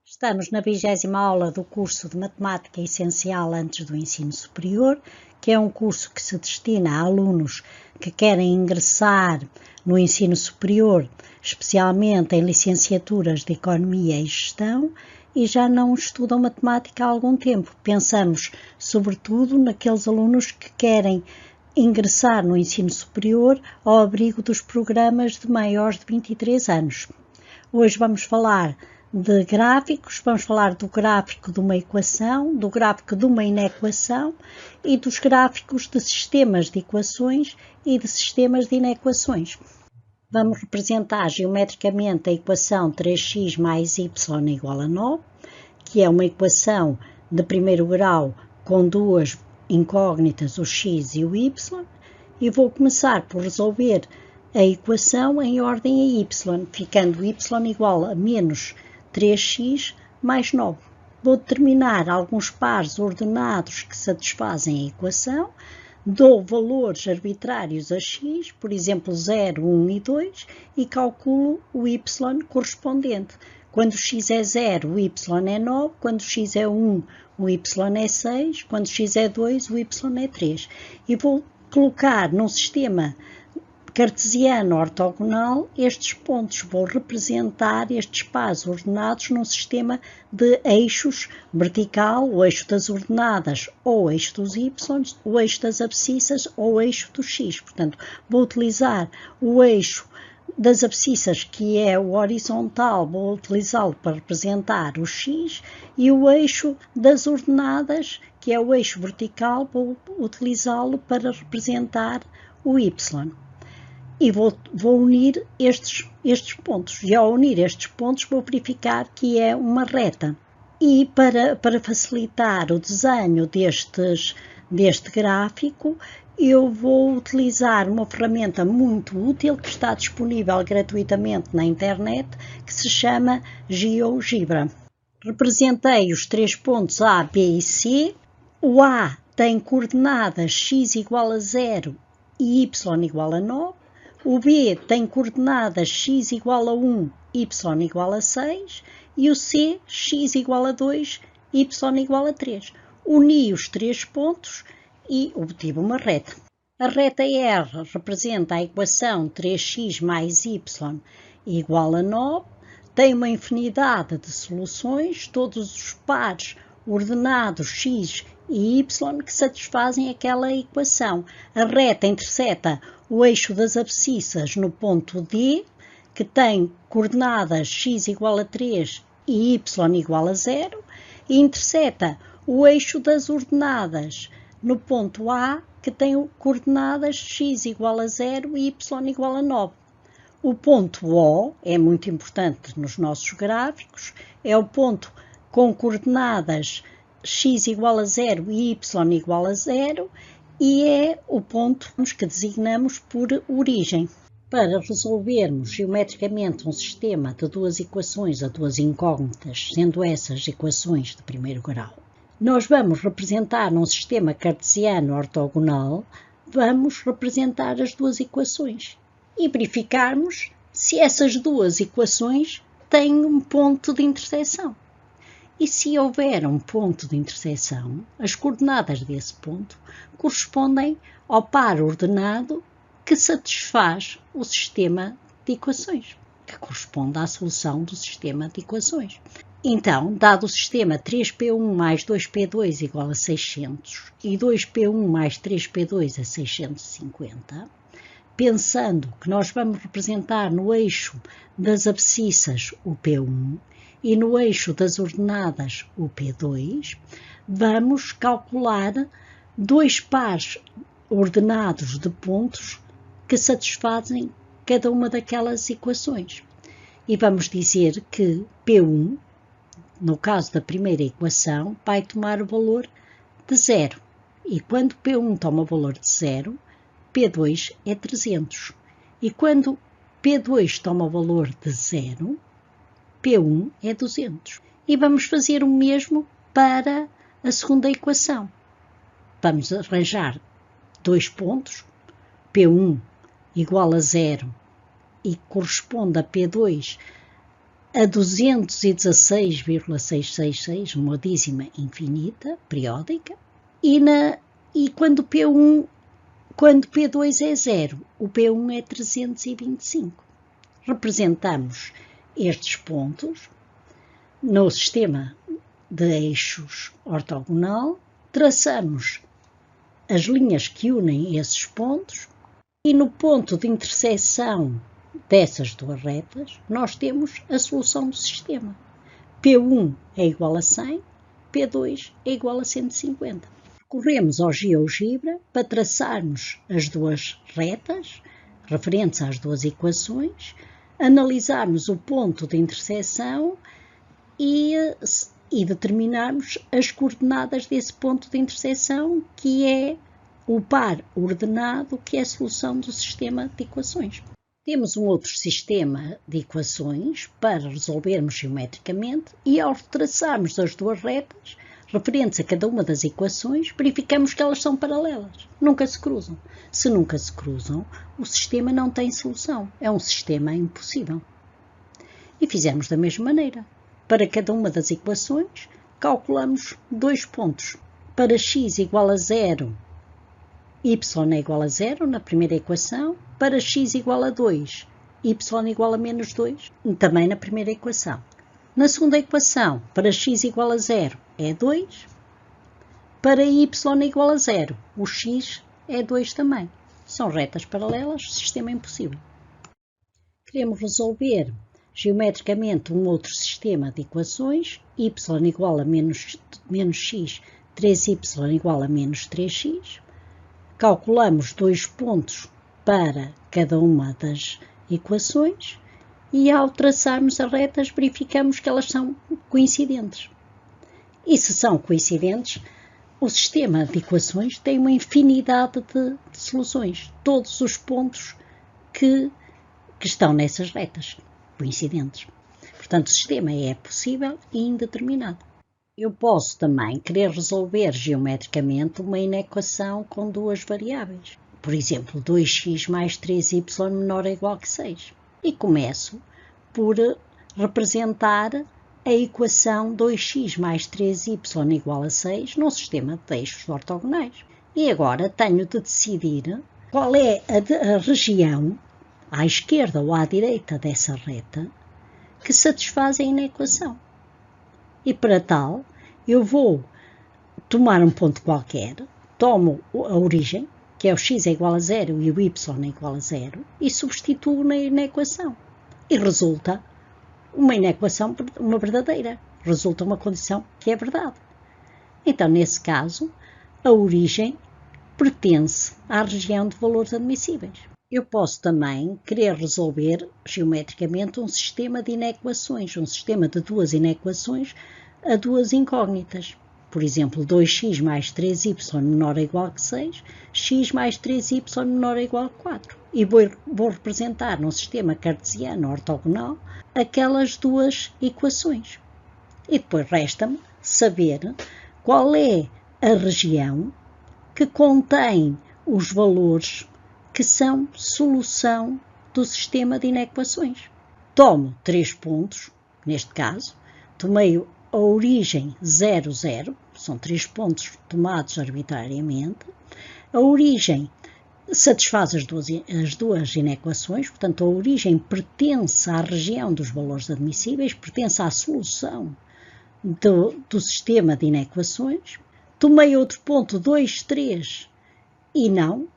Estamos na 20ª aula do curso de Matemática Essencial antes do ensino superior, que é um curso que se destina a alunos que querem ingressar no ensino superior, especialmente em licenciaturas de Economia e Gestão, e já não estudam matemática há algum tempo. Pensamos, sobretudo, naqueles alunos que querem ingressar no ensino superior ao abrigo dos programas de maiores de 23 anos. Hoje vamos falar de gráficos, vamos falar do gráfico de uma equação, do gráfico de uma inequação e dos gráficos de sistemas de equações e de sistemas de inequações. Vamos representar geometricamente a equação 3x mais y igual a 9, que é uma equação de primeiro grau com duas incógnitas, o x e o y, e vou começar por resolver a equação em ordem a y, ficando y igual a menos 3x mais 9. Vou determinar alguns pares ordenados que satisfazem a equação, dou valores arbitrários a x, por exemplo 0, 1 e 2, e calculo o y correspondente. Quando x é 0, o y é 9, quando x é 1, o y é 6, quando x é 2, o y é 3. E vou colocar num sistema cartesiano ortogonal estes pontos. Vou representar estes pares ordenados num sistema de eixos vertical, o eixo das ordenadas ou o eixo dos y, o eixo das abscissas ou o eixo do x. Portanto, vou utilizar o eixo das abscissas, que é o horizontal, vou utilizá-lo para representar o x, e o eixo das ordenadas, que é o eixo vertical, vou utilizá-lo para representar o y. E vou unir estes pontos. E ao unir estes pontos vou verificar que é uma reta. E para facilitar o desenho deste gráfico, eu vou utilizar uma ferramenta muito útil que está disponível gratuitamente na internet, que se chama GeoGebra. Representei os três pontos A, B e C. O A tem coordenadas x igual a 0 e y igual a 9. O B tem coordenadas x igual a 1, y igual a 6, e o C, x igual a 2, y igual a 3. Uni os três pontos e obtive uma reta. A reta R representa a equação 3x mais y igual a 9, tem uma infinidade de soluções, todos os pares ordenados x e y que satisfazem aquela equação. A reta interseta o eixo das abscissas no ponto D, que tem coordenadas x igual a 3 e y igual a 0, e interseta o eixo das ordenadas no ponto A, que tem coordenadas x igual a 0 e y igual a 9. O ponto O é muito importante nos nossos gráficos, é o ponto com coordenadas x igual a 0 e y igual a 0, e é o ponto que designamos por origem. Para resolvermos geometricamente um sistema de duas equações a duas incógnitas, sendo essas equações de primeiro grau, nós vamos representar num sistema cartesiano ortogonal, vamos representar as duas equações e verificarmos se essas duas equações têm um ponto de interseção. E se houver um ponto de interseção, as coordenadas desse ponto correspondem ao par ordenado que satisfaz o sistema de equações, que corresponde à solução do sistema de equações. Então, dado o sistema 3p1 mais 2p2 igual a 600 e 2p1 mais 3p2 a 650, pensando que nós vamos representar no eixo das abscissas o p1, e no eixo das ordenadas o P2, vamos calcular dois pares ordenados de pontos que satisfazem cada uma daquelas equações. E vamos dizer que P1, no caso da primeira equação, vai tomar o valor de 0. E quando P1 toma o valor de 0, P2 é 300. E quando P2 toma o valor de 0, P1 é 200. E vamos fazer o mesmo para a segunda equação. Vamos arranjar dois pontos, P1 igual a 0 e corresponde a P2 a 216,666, uma dízima infinita, periódica, e quando P2 é 0, o P1 é 325. Representamos estes pontos no sistema de eixos ortogonal, traçamos as linhas que unem esses pontos e no ponto de interseção dessas duas retas nós temos a solução do sistema. P1 é igual a 100, P2 é igual a 150. Recorremos ao GeoGebra para traçarmos as duas retas referentes às duas equações, analisarmos o ponto de interseção e determinarmos as coordenadas desse ponto de interseção, que é o par ordenado, que é a solução do sistema de equações. Temos um outro sistema de equações para resolvermos geometricamente e ao traçarmos as duas retas referentes a cada uma das equações, verificamos que elas são paralelas, nunca se cruzam. Se nunca se cruzam, o sistema não tem solução, é um sistema impossível. E fizemos da mesma maneira. Para cada uma das equações, calculamos dois pontos. Para x igual a 0, y é igual a 0 na primeira equação. Para x igual a 2, y igual a menos 2, também na primeira equação. Na segunda equação, para x igual a 0 é 2, para y igual a 0, o x é 2 também. São retas paralelas, sistema impossível. Queremos resolver geometricamente um outro sistema de equações, y igual a menos x, 3y igual a menos 3x. Calculamos dois pontos para cada uma das equações e ao traçarmos as retas verificamos que elas são coincidentes. E se são coincidentes, o sistema de equações tem uma infinidade de soluções, todos os pontos que estão nessas retas coincidentes. Portanto, o sistema é possível e indeterminado. Eu posso também querer resolver geometricamente uma inequação com duas variáveis. Por exemplo, 2x mais 3y menor ou igual que 6. E começo por representar a equação 2x mais 3y igual a 6 num sistema de eixos ortogonais. E agora tenho de decidir qual é a região, à esquerda ou à direita dessa reta, que satisfaz a inequação. E para tal, eu vou tomar um ponto qualquer, tomo a origem, que é o x é igual a 0 e o y é igual a 0, e substituo na inequação. E resulta uma inequação, uma verdadeira. Resulta uma condição que é verdade. Então, nesse caso, a origem pertence à região de valores admissíveis. Eu posso também querer resolver geometricamente um sistema de inequações, um sistema de duas inequações a duas incógnitas. Por exemplo, 2x mais 3y menor ou igual que 6, x mais 3y menor ou igual que 4. E vou representar num sistema cartesiano ortogonal aquelas duas equações. E depois resta-me saber qual é a região que contém os valores que são solução do sistema de inequações. Tomo 3 pontos, neste caso, tomei a origem 0, 0, são 3 pontos tomados arbitrariamente. A origem satisfaz as duas inequações, portanto a origem pertence à região dos valores admissíveis, pertence à solução do sistema de inequações. Tomei outro ponto 2, 3 e não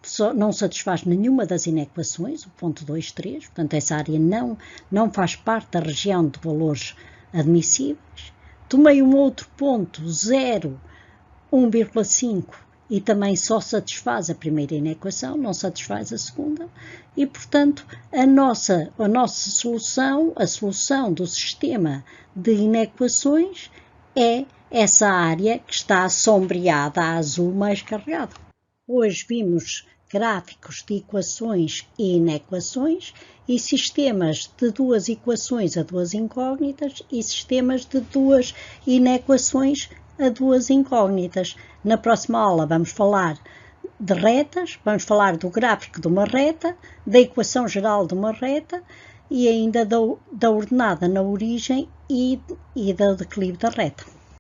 satisfaz nenhuma das inequações, o ponto 2, 3, portanto essa área não faz parte da região de valores admissíveis. Tomei um outro ponto 0, 1,5 e também só satisfaz a primeira inequação, não satisfaz a segunda, e portanto a nossa solução, a solução do sistema de inequações é essa área que está sombreada a azul mais carregado. Hoje vimos gráficos de equações e inequações e sistemas de duas equações a duas incógnitas e sistemas de duas inequações a duas incógnitas. Na próxima aula vamos falar de retas, vamos falar do gráfico de uma reta, da equação geral de uma reta e ainda da ordenada na origem e do declive da reta.